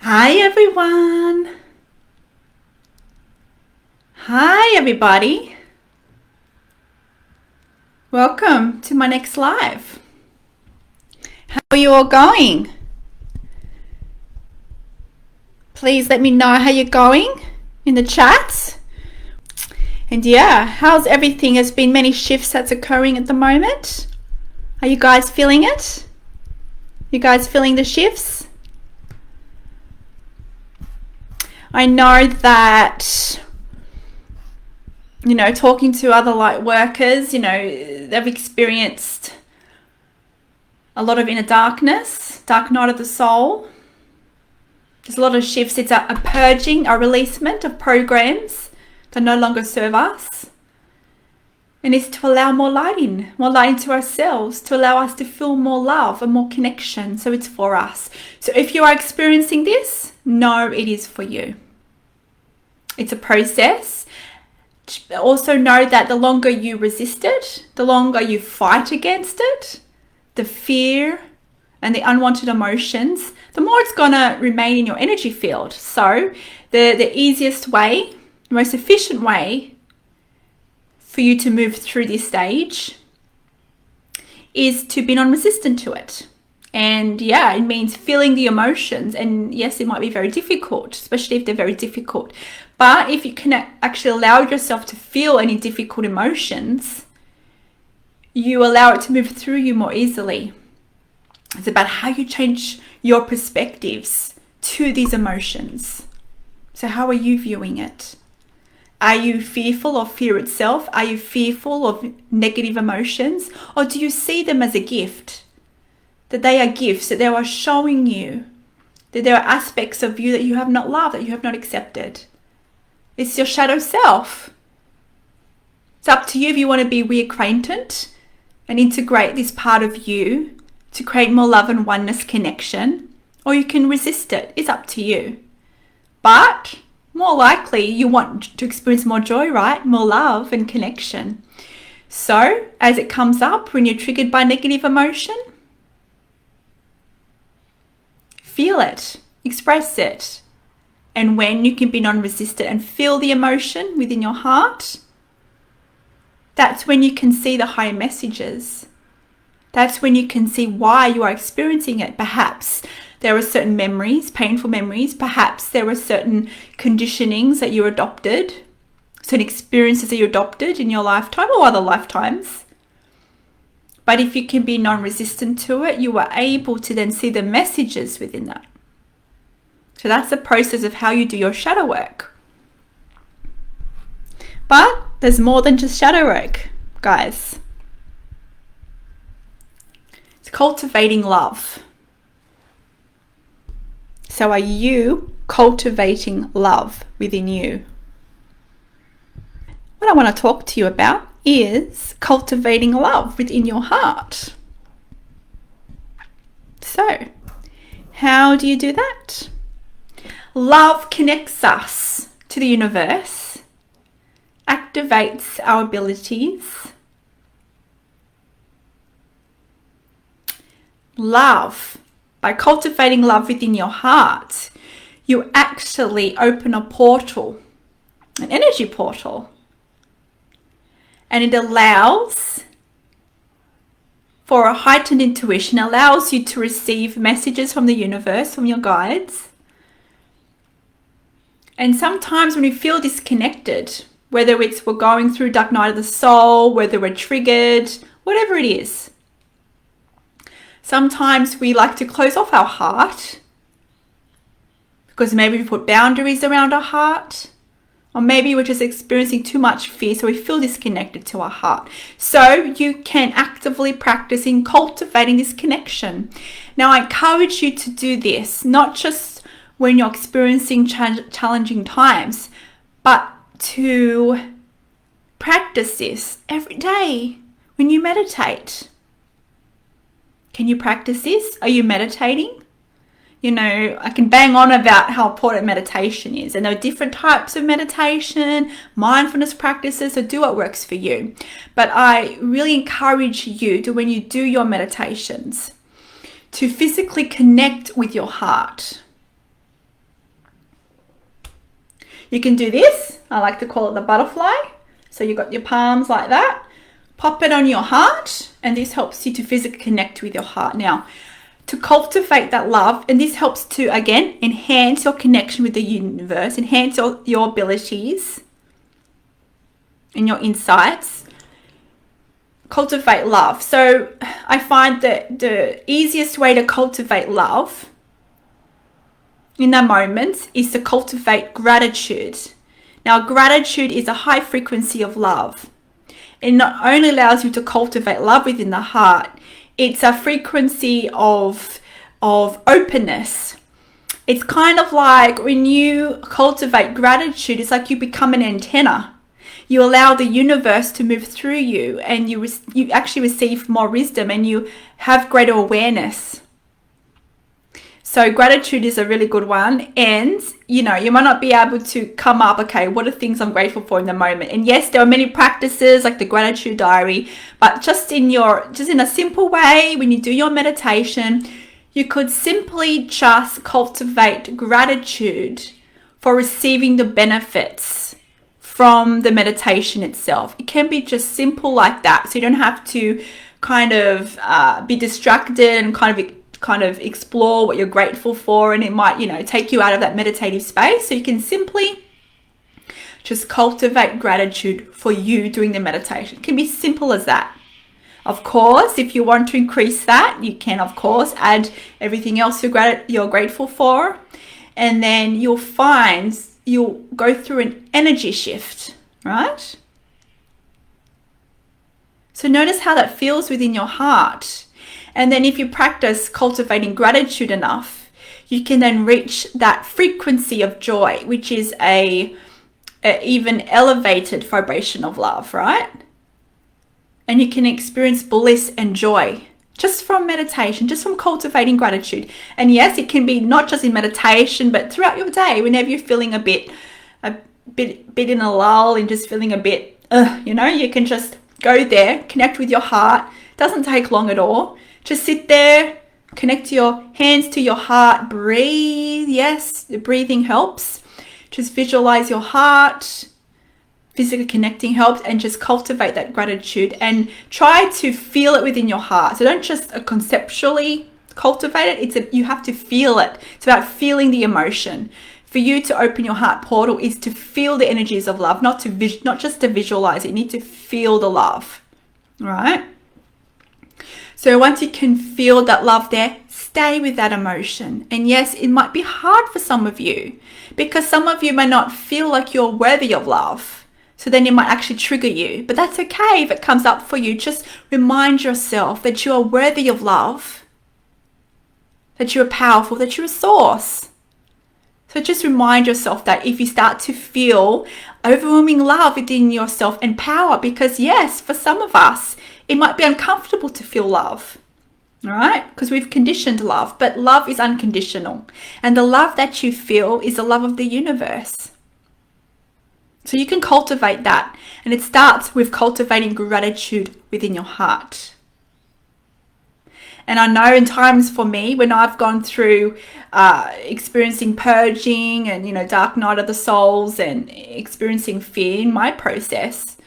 Hi everyone. Hi everybody. Welcome to my next live. How are you all going? Please let me know how you're going in the chat. And yeah, how's everything? There's been many shifts that's occurring at the moment. Are you guys feeling it? You guys feeling the shifts? I know that, talking to other light workers, they've experienced a lot of inner darkness, dark night of the soul. There's a lot of shifts. It's a purging, a releasement of programs that no longer serve us. And it's to allow more light into ourselves, to allow us to feel more love and more connection. So it's for us. So if you are experiencing this, know it is for you. It's a process. Also know that the longer you resist it, the longer you fight against it, the fear and the unwanted emotions, the more it's going to remain in your energy field. So the easiest way, the most efficient way for you to move through this stage is to be non-resistant to it. And yeah, it means feeling the emotions. And yes, it might be very difficult, especially if they're very difficult. But if you can actually allow yourself to feel any difficult emotions, you allow it to move through you more easily. It's about how you change your perspectives to these emotions. So how are you viewing it? Are you fearful of fear itself? Are you fearful of negative emotions? Or do you see them as a gift? That they are gifts, that they are showing you that there are aspects of you that you have not loved, that you have not accepted. It's your shadow self. It's up to you if you want to be reacquainted and integrate this part of you to create more love and oneness connection, or you can resist it. It's up to you. But more likely you want to experience more joy, right? More love and connection. So as it comes up, when you're triggered by negative emotion, feel it, express it. And when you can be non-resistant and feel the emotion within your heart, that's when you can see the higher messages. That's when you can see why you are experiencing it. Perhaps there are certain memories, painful memories. Perhaps there are certain conditionings that you adopted, certain experiences that you adopted in your lifetime or other lifetimes. But if you can be non-resistant to it, you are able to then see the messages within that. So that's the process of how you do your shadow work. But there's more than just shadow work, guys. It's cultivating love. So are you cultivating love within you? What I want to talk to you about is cultivating love within your heart. So, how do you do that? Love connects us to the universe, activates our abilities. Love, by cultivating love within your heart, you actually open a portal, an energy portal. And it allows for a heightened intuition, allows you to receive messages from the universe, from your guides. And sometimes when we feel disconnected, whether it's we're going through dark night of the soul, whether we're triggered, whatever it is, sometimes we like to close off our heart because maybe we put boundaries around our heart, or maybe we're just experiencing too much fear, so we feel disconnected to our heart. So you can actively practice in cultivating this connection. Now, I encourage you to do this, not just when you're experiencing challenging times, but to practice this every day when you meditate. Can you practice this? Are you meditating? I can bang on about how important meditation is. And there are different types of meditation, mindfulness practices, so do what works for you. But I really encourage you to, when you do your meditations, to physically connect with your heart. You can do this. I like to call it the butterfly. So you've got your palms like that. Pop it on your heart, and this helps you to physically connect with your heart. Now, to cultivate that love, and this helps to, again, enhance your connection with the universe, enhance your abilities and your insights. Cultivate love. So I find that the easiest way to cultivate love in that moment is to cultivate gratitude. Now, gratitude is a high frequency of love. It not only allows you to cultivate love within the heart, it's a frequency of openness. It's kind of like when you cultivate gratitude, it's like you become an antenna. You allow the universe to move through you, and you actually receive more wisdom, and you have greater awareness. So gratitude is a really good one. And, you might not be able to come up, okay, what are things I'm grateful for in the moment? And yes, there are many practices like the gratitude diary, but just in a simple way, when you do your meditation, you could simply just cultivate gratitude for receiving the benefits from the meditation itself. It can be just simple like that. So you don't have to kind of be distracted and kind of explore what you're grateful for, and it might take you out of that meditative space. So you can simply just cultivate gratitude for you doing the meditation. It can be simple as that. Of course, if you want to increase that, you can of course add everything else you're grateful for, and then you'll find you'll go through an energy shift, right? So notice how that feels within your heart. And then if you practice cultivating gratitude enough, you can then reach that frequency of joy, which is a even elevated vibration of love, right? And you can experience bliss and joy just from meditation, just from cultivating gratitude. And yes, it can be not just in meditation, but throughout your day, whenever you're feeling a bit in a lull and just feeling a bit, you can just go there, connect with your heart. Doesn't take long at all. Just sit there, connect your hands to your heart, breathe. Yes, the breathing helps. Just visualize your heart. Physically connecting helps, and just cultivate that gratitude and try to feel it within your heart. So don't just conceptually cultivate it. You have to feel it. It's about feeling the emotion. For you to open your heart portal is to feel the energies of love, not just to visualize it. You need to feel the love, right? So once you can feel that love there, stay with that emotion. And yes, it might be hard for some of you because some of you may not feel like you're worthy of love. So then it might actually trigger you. But that's okay if it comes up for you. Just remind yourself that you are worthy of love, that you are powerful, that you're a source. So just remind yourself that if you start to feel overwhelming love within yourself and power, because yes, for some of us, it might be uncomfortable to feel love, right? Because we've conditioned love, but love is unconditional. And the love that you feel is the love of the universe. So you can cultivate that. And it starts with cultivating gratitude within your heart. And I know in times for me, when I've gone through experiencing purging and, dark night of the souls and experiencing fear in my process,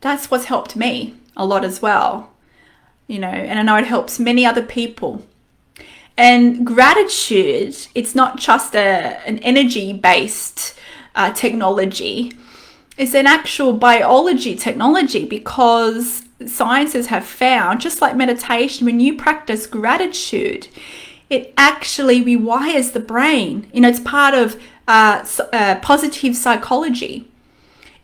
that's what's helped me a lot as well, and I know it helps many other people. And gratitude, it's not just an energy-based technology. It's an actual biology technology, because sciences have found, just like meditation, when you practice gratitude, it actually rewires the brain. It's part of positive psychology.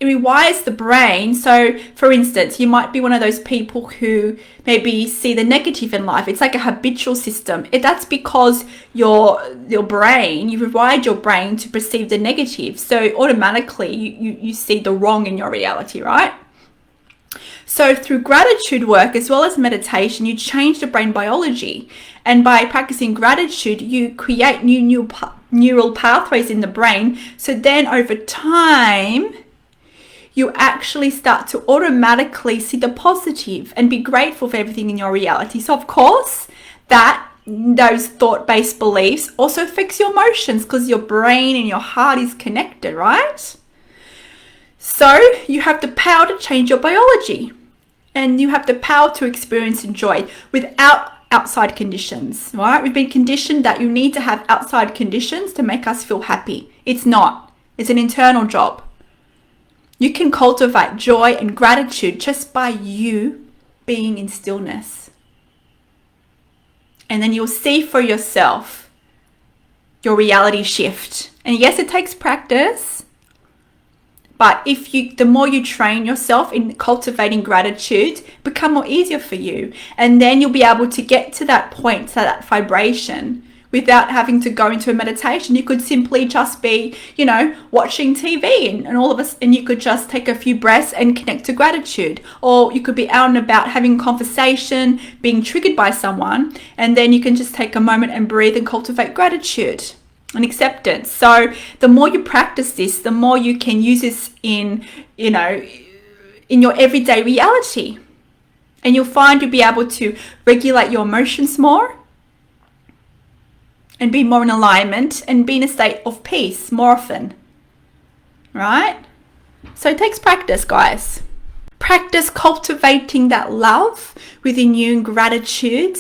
It rewires the brain. So, for instance, you might be one of those people who maybe see the negative in life. It's like a habitual system. That's because your brain, you've rewired your brain to perceive the negative. So automatically you see the wrong in your reality, right? So through gratitude work as well as meditation, you change the brain biology. And by practicing gratitude, you create new neural pathways in the brain. So then over time, you actually start to automatically see the positive and be grateful for everything in your reality. So of course, those thought-based beliefs also affects your emotions, because your brain and your heart is connected, right? So you have the power to change your biology, and you have the power to experience joy without outside conditions, right? We've been conditioned that you need to have outside conditions to make us feel happy. It's not. It's an internal job. You can cultivate joy and gratitude just by you being in stillness. And then you'll see for yourself your reality shift. And yes, it takes practice. But the more you train yourself in cultivating gratitude, it become more easier for you. And then you'll be able to get to that point, to that vibration, without having to go into a meditation. You could simply just be, watching TV and you could just take a few breaths and connect to gratitude. Or you could be out and about having conversation, being triggered by someone, and then you can just take a moment and breathe and cultivate gratitude and acceptance. So the more you practice this, the more you can use this in your everyday reality. And you'll find you'll be able to regulate your emotions more and be more in alignment and be in a state of peace more often, right? So it takes practice, guys. Practice cultivating that love within you and gratitude,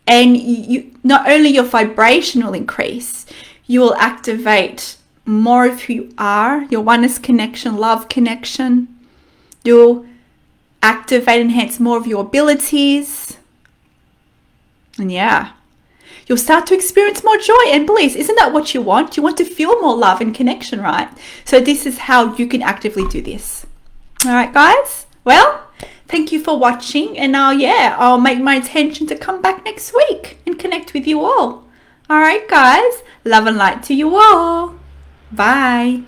and you not only your vibration will increase, you will activate more of who you are, your oneness connection, love connection. You'll activate, enhance more of your abilities. And you'll start to experience more joy and bliss. Isn't that what you want? You want to feel more love and connection, right? So this is how you can actively do this. All right, guys? Well, thank you for watching. And I'll make my intention to come back next week and connect with you all. All right, guys. Love and light to you all. Bye.